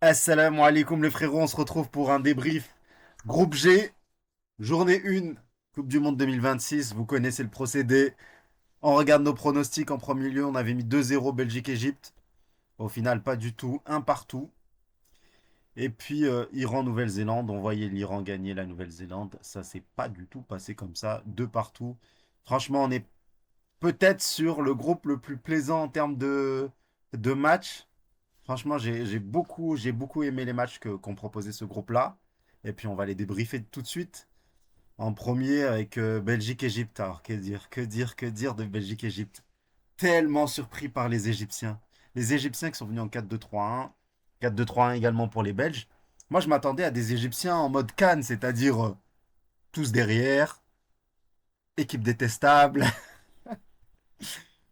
Assalamu alaikum les frérots, on se retrouve pour un débrief. Groupe G, journée 1, Coupe du Monde 2026, vous connaissez le procédé. On regarde nos pronostics en premier lieu, on avait mis 2-0 Belgique-Égypte. Au final, pas du tout, un partout. Et puis Iran-Nouvelle-Zélande, on voyait l'Iran gagner la Nouvelle-Zélande. Ça s'est pas du tout passé comme ça, deux partout. Franchement, on est peut-être sur le groupe le plus plaisant en termes de match. Franchement, j'ai beaucoup aimé les matchs qu'ont proposé ce groupe-là. Et puis, on va les débriefer tout de suite. En premier, avec Belgique-Égypte. Alors, que dire de Belgique-Égypte? Tellement surpris par les Égyptiens. Les Égyptiens qui sont venus en 4-2-3-1. 4-2-3-1 également pour les Belges. Moi, je m'attendais à des Égyptiens en mode Cannes, c'est-à-dire tous derrière, équipe détestable,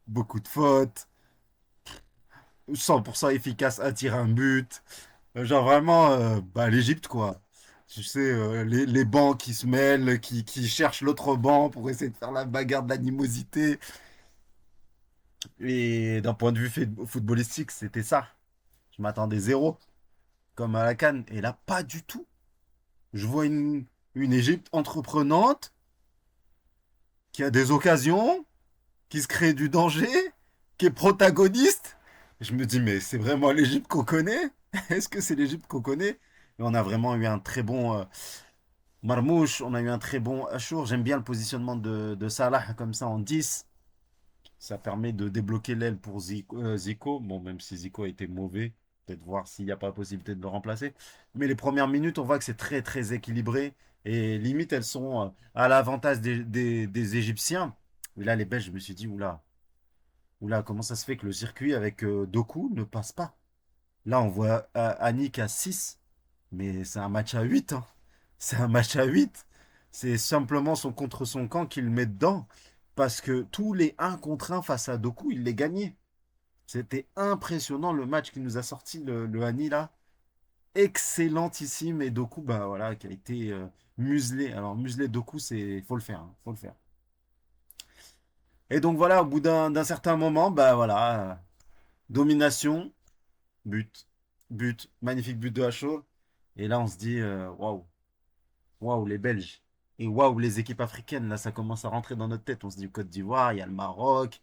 beaucoup de fautes, 100% efficace à tirer un but. Genre vraiment, l'Égypte, quoi. Tu sais, les bancs qui se mêlent, qui cherchent l'autre banc pour essayer de faire la bagarre de l'animosité. Et d'un point de vue footballistique, c'était ça. Je m'attendais zéro, comme à la CAN. Et là, pas du tout. Je vois une Égypte entreprenante, qui a des occasions, qui se crée du danger, qui est protagoniste. Je me dis, mais c'est vraiment l'Égypte qu'on connaît? Est-ce que c'est l'Égypte qu'on connaît? Et on a vraiment eu un très bon Marmouche, on a eu un très bon Achour. J'aime bien le positionnement de Salah comme ça en 10. Ça permet de débloquer l'aile pour Zico. Bon, même si Zico a été mauvais, peut-être voir s'il n'y a pas possibilité de le remplacer. Mais les premières minutes, on voit que c'est très très équilibré. Et limite, elles sont à l'avantage des Égyptiens. Mais là, les Belges, je me suis dit, oula, comment ça se fait que le circuit avec Doku ne passe pas? Là, on voit Annick à 6, mais c'est un match à 8, hein. C'est un match à 8. C'est simplement son contre son camp qu'il met dedans. Parce que tous les 1 contre 1 face à Doku, il les gagnait. C'était impressionnant le match qui nous a sorti le Hani là. Excellentissime. Et Doku, bah voilà, qui a été muselé. Alors, muselé Doku, c'est faut le faire, hein, faut le faire. Et donc voilà, au bout d'un certain moment, bah voilà, domination, but, but, magnifique but de Hacho. Et là, on se dit, waouh, waouh, les Belges. Et waouh, les équipes africaines, là, ça commence à rentrer dans notre tête. On se dit Côte d'Ivoire, il y a le Maroc.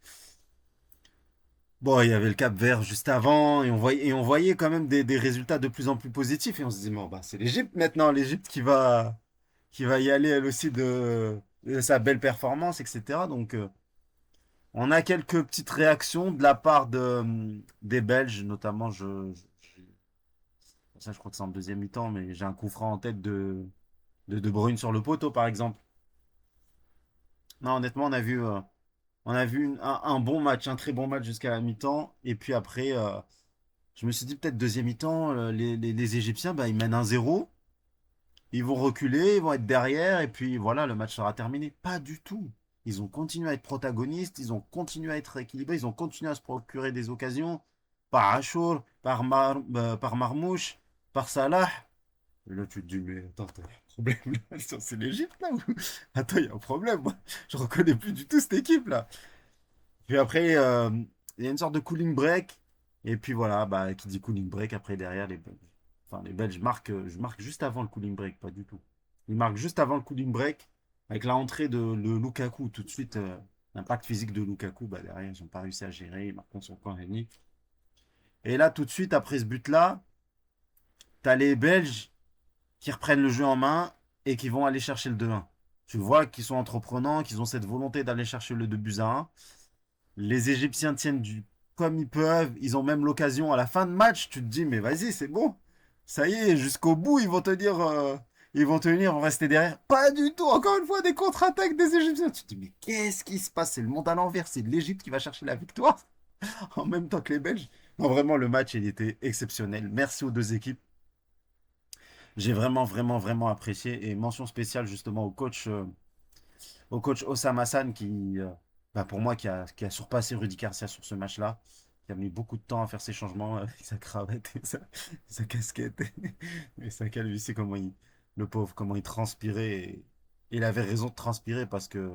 Bon, il y avait le Cap-Vert juste avant, et on voyait quand même des résultats de plus en plus positifs. Et on se dit, bon, bah, c'est l'Égypte maintenant, l'Égypte qui va y aller elle aussi de sa belle performance, etc. Donc, on a quelques petites réactions de la part des Belges, notamment, ça, je crois que c'est en deuxième mi-temps, mais j'ai un coup franc en tête de Bruyne sur le poteau, par exemple. Non, honnêtement, on a vu un bon match, un très bon match jusqu'à la mi-temps. Et puis après, je me suis dit peut-être deuxième mi-temps, les Égyptiens, bah, ils mènent 1-0. Ils vont reculer, ils vont être derrière. Et puis voilà, le match sera terminé. Pas du tout. Ils ont continué à être protagonistes, ils ont continué à être équilibrés, ils ont continué à se procurer des occasions. Par Achour, par Marmouche, par Salah. Et là, tu te dis, mais attends, t'as un problème là. C'est l'Égypte là ou... Attends, il y a un problème. Moi. Je reconnais plus du tout cette équipe là. Puis après, il y a une sorte de cooling break. Et puis voilà, bah, qui dit cooling break, après derrière, les Belges marquent, je marque juste avant le cooling break, pas du tout. Ils marquent juste avant le cooling break, avec la entrée de Lukaku, tout de suite, l'impact physique de Lukaku, bah, derrière, ils n'ont pas réussi à gérer, ils marquent son camp ennemi. Et là, tout de suite, après ce but-là, t'as les Belges qui reprennent le jeu en main et qui vont aller chercher le 2-1. Tu vois qu'ils sont entreprenants, qu'ils ont cette volonté d'aller chercher le 2 buts à 1. Les Égyptiens tiennent comme ils peuvent. Ils ont même l'occasion à la fin de match. Tu te dis, mais vas-y, c'est bon. Ça y est, jusqu'au bout, ils vont tenir, ils vont rester derrière. Pas du tout. Encore une fois, des contre-attaques des Égyptiens. Tu te dis, mais qu'est-ce qui se passe? C'est le monde à l'envers. C'est l'Égypte qui va chercher la victoire en même temps que les Belges. Non, vraiment, le match, il était exceptionnel. Merci aux deux équipes. J'ai vraiment, vraiment, vraiment apprécié. Et mention spéciale justement au coach Osama Hassan qui, pour moi, qui a surpassé Rudy Garcia sur ce match-là, qui a mis beaucoup de temps à faire ses changements avec sa cravate et sa casquette et sa calvitie, le pauvre, comment il transpirait. Et il avait raison de transpirer parce que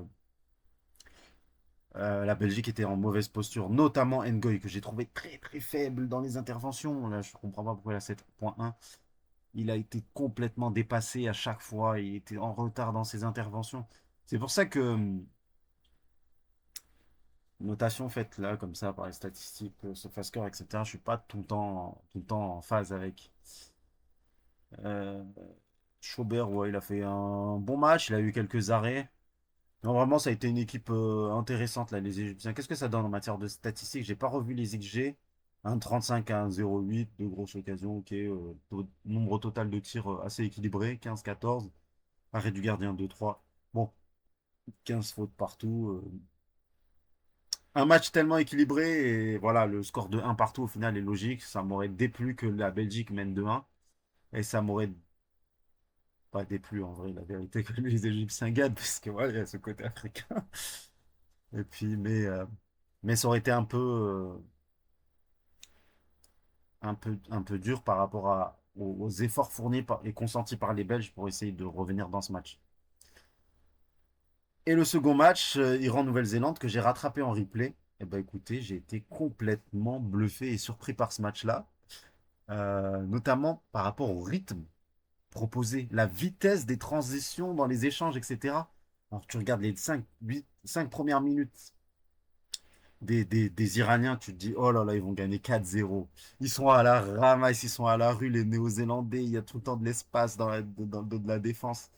La Belgique était en mauvaise posture, notamment Ngoy, que j'ai trouvé très très faible dans les interventions. Là, je comprends pas pourquoi il a 7.1. Il a été complètement dépassé à chaque fois. Il était en retard dans ses interventions. C'est pour ça que notation faite là, comme ça, par les statistiques, SofaScore, etc., je suis pas tout le temps en phase avec. Euh, Schauber, ouais, il a fait un bon match. Il a eu quelques arrêts. Non, vraiment, ça a été une équipe intéressante, là, les Égyptiens. Qu'est-ce que ça donne en matière de statistiques? J'ai pas revu les XG. Un 35 à un 0,8, de grosses occasions, ok. Nombre total de tirs assez équilibré, 15-14. Arrêt du gardien 2-3. Bon, 15 fautes partout. Un match tellement équilibré et voilà, le score de 1 partout au final est logique. Ça m'aurait déplu que la Belgique mène 2-1. Et ça m'aurait pas déplu en vrai, la vérité, que les Égyptiens gagnent, parce que voilà, il y a ce côté africain. Et puis, mais ça aurait été un peu dur par rapport aux efforts fournis et consentis par les Belges pour essayer de revenir dans ce match. Et le second match, Iran-Nouvelle-Zélande, que j'ai rattrapé en replay. Eh ben écoutez, j'ai été complètement bluffé et surpris par ce match-là, notamment par rapport au rythme proposé, la vitesse des transitions dans les échanges, etc. Alors tu regardes les 5 premières minutes des Iraniens, tu te dis, oh là là, ils vont gagner 4-0. Ils sont à la ramasse, ils sont à la rue, les Néo-Zélandais, il y a tout le temps de l'espace dans le dos de la défense.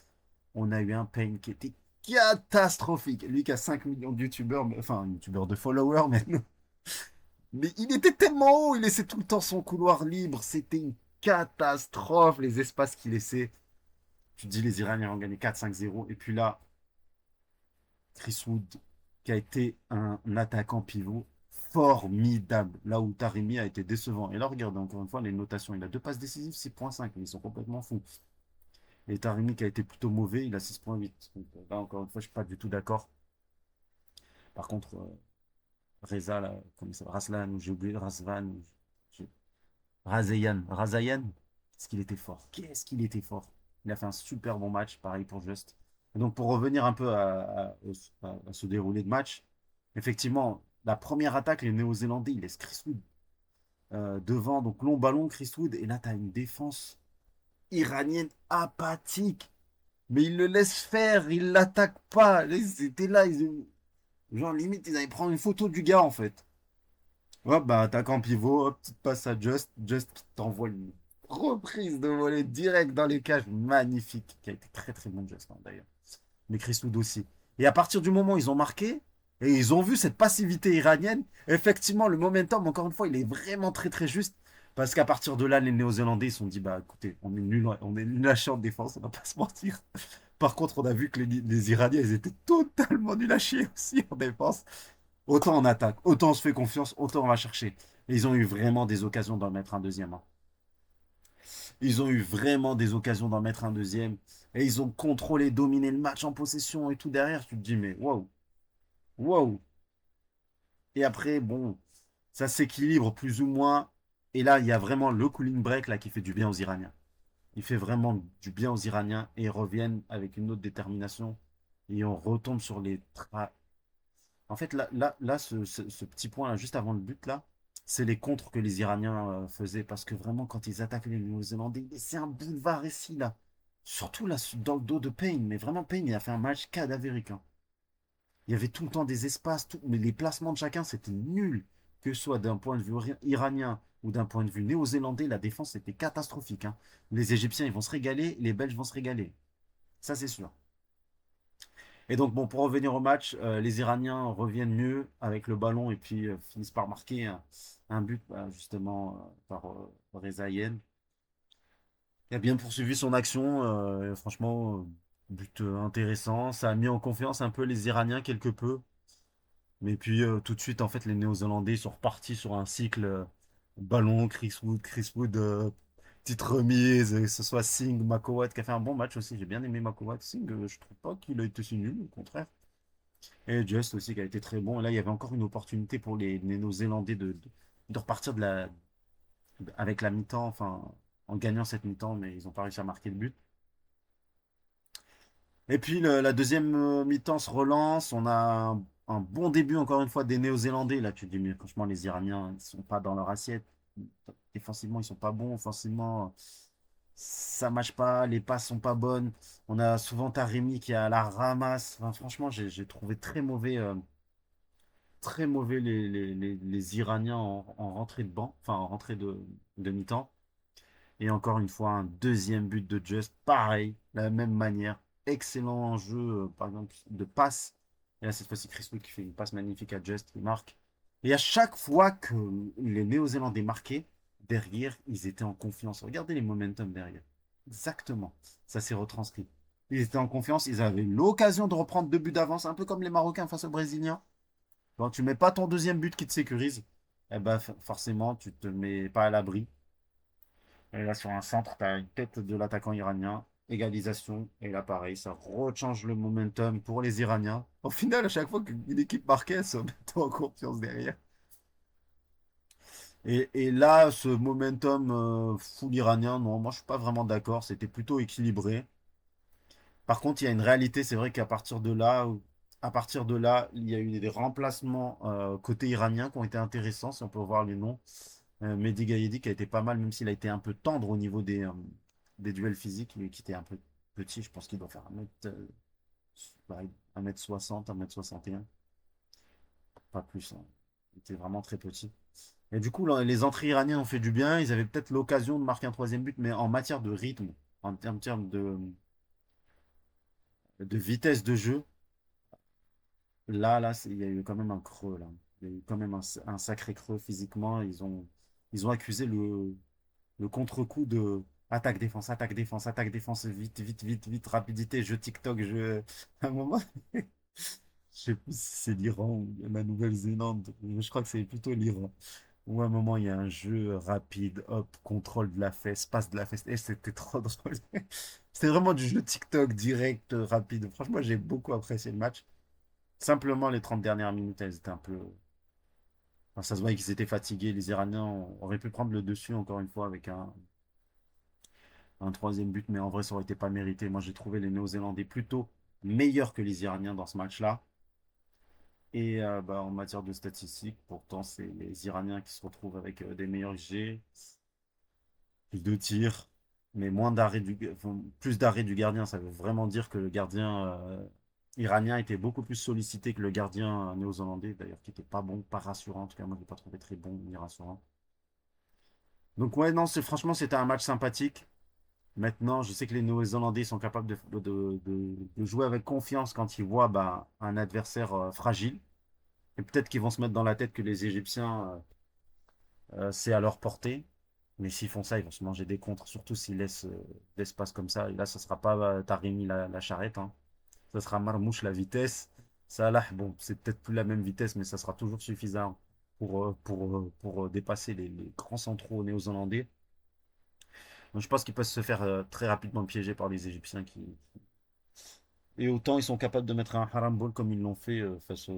On a eu un Payne qui était catastrophique. Lui qui a 5 millions de youtubeurs, enfin, youtubeurs de followers maintenant. Mais il était tellement haut, il laissait tout le temps son couloir libre. C'était une catastrophe, les espaces qu'il laissait. Tu te dis, les Iraniens ont gagné 4-5-0. Et puis là, Chris Wood, qui a été un attaquant pivot formidable. Là où Taremi a été décevant. Et là, regardez encore une fois les notations. Il a 2 passes décisives, 6.5. Mais ils sont complètement fous. Et Taremi qui a été plutôt mauvais, il a 6.8. Donc là, encore une fois, je ne suis pas du tout d'accord. Par contre, Reza, là, comment il s'appelle Raslan, j'ai oublié Razvan, Razayan, qu'est-ce qu'il était fort. Qu'est-ce qu'il était fort. Il a fait un super bon match, pareil pour Just. Et donc, pour revenir un peu à ce déroulé de match, effectivement, la première attaque, les Néo-Zélandais, ils laissent Chris Wood devant, donc long ballon, Chris Wood, et là, tu as une défense iranienne apathique. Mais ils le laissent faire, ils l'attaquent pas. Ils étaient là, genre limite, ils allaient prendre une photo du gars en fait. Hop, bah, attaquant pivot, hop, petite passe à Just qui t'envoie une reprise de volée direct dans les cages, magnifique, qui a été très très bon Just hein, d'ailleurs. Mais Chris Wood aussi. Et à partir du moment où ils ont marqué, et ils ont vu cette passivité iranienne, effectivement, le momentum, encore une fois, il est vraiment très très juste. Parce qu'à partir de là, les Néo-Zélandais, ils se sont dit, bah écoutez, on est nul à chier en défense, on va pas se mentir. Par contre, on a vu que les Iraniens, ils étaient totalement nuls à chier aussi en défense. Autant on attaque, autant on se fait confiance, autant on va chercher. Et ils ont eu vraiment des occasions d'en mettre un deuxième. Hein. Ils ont eu vraiment des occasions d'en mettre un deuxième. Et ils ont contrôlé, dominé le match en possession et tout derrière. Tu te dis, mais waouh, waouh. Et après, bon, ça s'équilibre plus ou moins. Et là, il y a vraiment le cooling break là, qui fait du bien aux Iraniens. Il fait vraiment du bien aux Iraniens et ils reviennent avec une autre détermination. Et on retombe sur les En fait, là ce petit point là, juste avant le but, là, c'est les contres que les Iraniens faisaient. Parce que vraiment, quand ils attaquent les Néo-Zélandais, c'est un boulevard ici, là. Surtout là, dans le dos de Payne. Mais vraiment, Payne, il a fait un match cadavérique. Hein. Il y avait tout le temps des espaces, mais les placements de chacun, c'était nul. Que ce soit d'un point de vue iranien ou d'un point de vue néo-zélandais, la défense était catastrophique. Hein. Les Égyptiens, ils vont se régaler, les Belges vont se régaler. Ça, c'est sûr. Et donc, bon, pour revenir au match, les Iraniens reviennent mieux avec le ballon et puis finissent par marquer un but, bah, justement, par Reza Yen. Il a bien poursuivi son action. Franchement, but intéressant. Ça a mis en confiance un peu les Iraniens quelque peu. Mais puis tout de suite, en fait, les Néo-Zélandais sont repartis sur un cycle ballon, Chris Wood, petite remise, que ce soit Singh, Makowat qui a fait un bon match aussi. J'ai bien aimé Makowat. Singh, je trouve pas qu'il a été si nul, au contraire. Et Just aussi qui a été très bon. Et là, il y avait encore une opportunité pour les Néo-Zélandais de repartir avec la mi-temps, enfin, en gagnant cette mi-temps, mais ils n'ont pas réussi à marquer le but. Et puis la deuxième mi-temps se relance. On a un bon début, encore une fois, des Néo-Zélandais. Là, tu te dis, mais franchement, les Iraniens, ils sont pas dans leur assiette. Défensivement, ils sont pas bons. Offensivement, ça marche pas. Les passes sont pas bonnes. On a souvent Taremi qui a la ramasse. Enfin, franchement, j'ai trouvé très mauvais les Iraniens en rentrée de banc, enfin en rentrée de mi-temps. Et encore une fois, un deuxième but de Just, pareil, de la même manière. Excellent jeu, par exemple, de passe. Et là, cette fois-ci, Chris Wood qui fait une passe magnifique à Just, qui marque. Et à chaque fois que les Néo-Zélandais marquaient, derrière, ils étaient en confiance. Regardez les momentum derrière. Exactement. Ça s'est retranscrit. Ils étaient en confiance, ils avaient l'occasion de reprendre 2 buts d'avance, un peu comme les Marocains face aux Brésiliens. Quand tu mets pas ton deuxième but qui te sécurise, eh ben, forcément, tu te mets pas à l'abri. Et là, sur un centre, tu as une tête de l'attaquant iranien, égalisation. Et là, pareil, ça rechange le momentum pour les Iraniens. Au final, à chaque fois qu'une équipe marquait, elle se mettait en confiance derrière. Et là, ce momentum full iranien, non, moi, je suis pas vraiment d'accord. C'était plutôt équilibré. Par contre, il y a une réalité, c'est vrai qu'à partir de là, il y a eu des remplacements côté iranien qui ont été intéressants, si on peut voir les noms. Mehdi Gaïdi qui a été pas mal, même s'il a été un peu tendre au niveau des duels physiques, lui qui était un peu petit, je pense qu'il doit faire 1m60, 1m61, pas plus, hein. Il était vraiment très petit. Et du coup, là, les entrées iraniennes ont fait du bien, ils avaient peut-être l'occasion de marquer un troisième but, mais en matière de rythme, en termes de vitesse de jeu, là, il y a eu quand même un creux, là. Il y a eu quand même un sacré creux physiquement. Ils ont accusé le contre-coup de attaque, défense, attaque, défense, attaque, défense, vite, vite, vite, vite, rapidité, jeu TikTok, jeu. À un moment, je sais plus si c'est l'Iran ou la Nouvelle-Zélande, mais je crois que c'est plutôt l'Iran. Où à un moment, il y a un jeu rapide, hop, contrôle de la fesse, passe de la fesse, et c'était trop drôle. C'était vraiment du jeu TikTok direct, rapide. Franchement, j'ai beaucoup apprécié le match. Simplement, les 30 dernières minutes, elles étaient un peu. Enfin, ça se voyait qu'ils étaient fatigués. Les Iraniens auraient pu prendre le dessus, encore une fois, avec un troisième but, mais en vrai, ça aurait été pas mérité. Moi, j'ai trouvé les Néo-Zélandais plutôt meilleurs que les Iraniens dans ce match-là. Et bah, en matière de statistiques, pourtant, c'est les Iraniens qui se retrouvent avec des meilleurs G, plus de tirs, mais enfin, plus d'arrêts du gardien. Ça veut vraiment dire que le gardien iranien était beaucoup plus sollicité que le gardien néo-zélandais, d'ailleurs, qui n'était pas bon, pas rassurant. En tout cas, moi, je ne l'ai pas trouvé très bon ni rassurant. Donc, ouais, non, franchement, c'était un match sympathique. Maintenant, je sais que les Néo-Zélandais sont capables de jouer avec confiance quand ils voient bah, un adversaire fragile. Et peut-être qu'ils vont se mettre dans la tête que les Égyptiens, c'est à leur portée. Mais s'ils font ça, ils vont se manger des contres, surtout s'ils laissent l'espace comme ça. Et là, ce ne sera pas Taremi la charrette, hein. Ça sera Marmouche la vitesse. Salah, bon, c'est peut-être plus la même vitesse, mais ça sera toujours suffisant pour dépasser les grands centraux néo-zélandais. Donc je pense qu'ils peuvent se faire très rapidement piéger par les Égyptiens qui. Et autant ils sont capables de mettre un haram ball comme ils l'ont fait face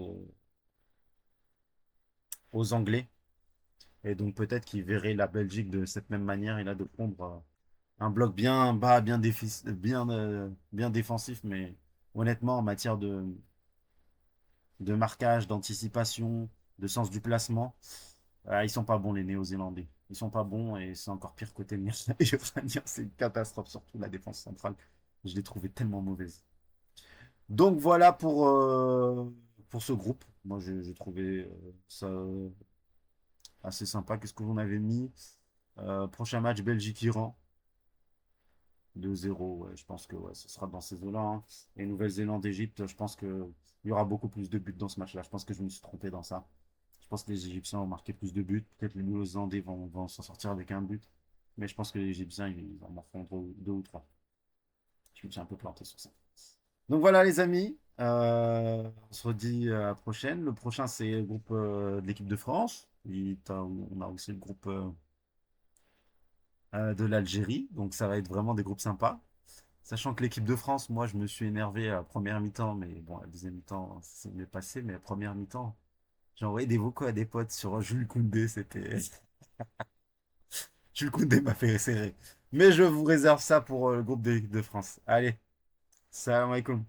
aux Anglais. Et donc peut-être qu'ils verraient la Belgique de cette même manière et là de prendre un bloc bien bas, bien défensif. Mais honnêtement, en matière de marquage, d'anticipation, de sens du placement, ils sont pas bons les Néo-Zélandais. Ils sont pas bons et c'est encore pire côté iranien. C'est une catastrophe, surtout la défense centrale. Je l'ai trouvé tellement mauvaise. Donc voilà pour ce groupe. Moi, j'ai trouvé ça assez sympa. Qu'est-ce que vous en avez mis? Prochain match, Belgique-Iran. 2-0, ouais, je pense que ouais, ce sera dans ces eaux-là, hein. Et Nouvelle-Zélande-Égypte, je pense qu'il y aura beaucoup plus de buts dans ce match-là. Je pense que je me suis trompé dans ça. Je pense que les Égyptiens ont marqué plus de buts. Peut-être les Néo-Zélandais vont s'en sortir avec un but. Mais je pense que les Égyptiens, ils en marqueront deux ou trois. Je me suis un peu planté sur ça. Donc voilà les amis, on se redit à la prochaine. Le prochain c'est le groupe de l'équipe de France. On a aussi le groupe de l'Algérie. Donc ça va être vraiment des groupes sympas. Sachant que l'équipe de France, moi je me suis énervé à la première mi-temps, mais bon, à la deuxième mi-temps, ça s'est mieux passé. Mais la première mi-temps, j'ai envoyé des vocaux à des potes sur Jules Koundé. Jules Koundé m'a fait serrer. Mais je vous réserve ça pour le groupe de l'équipe de France. Allez, salam alaikum.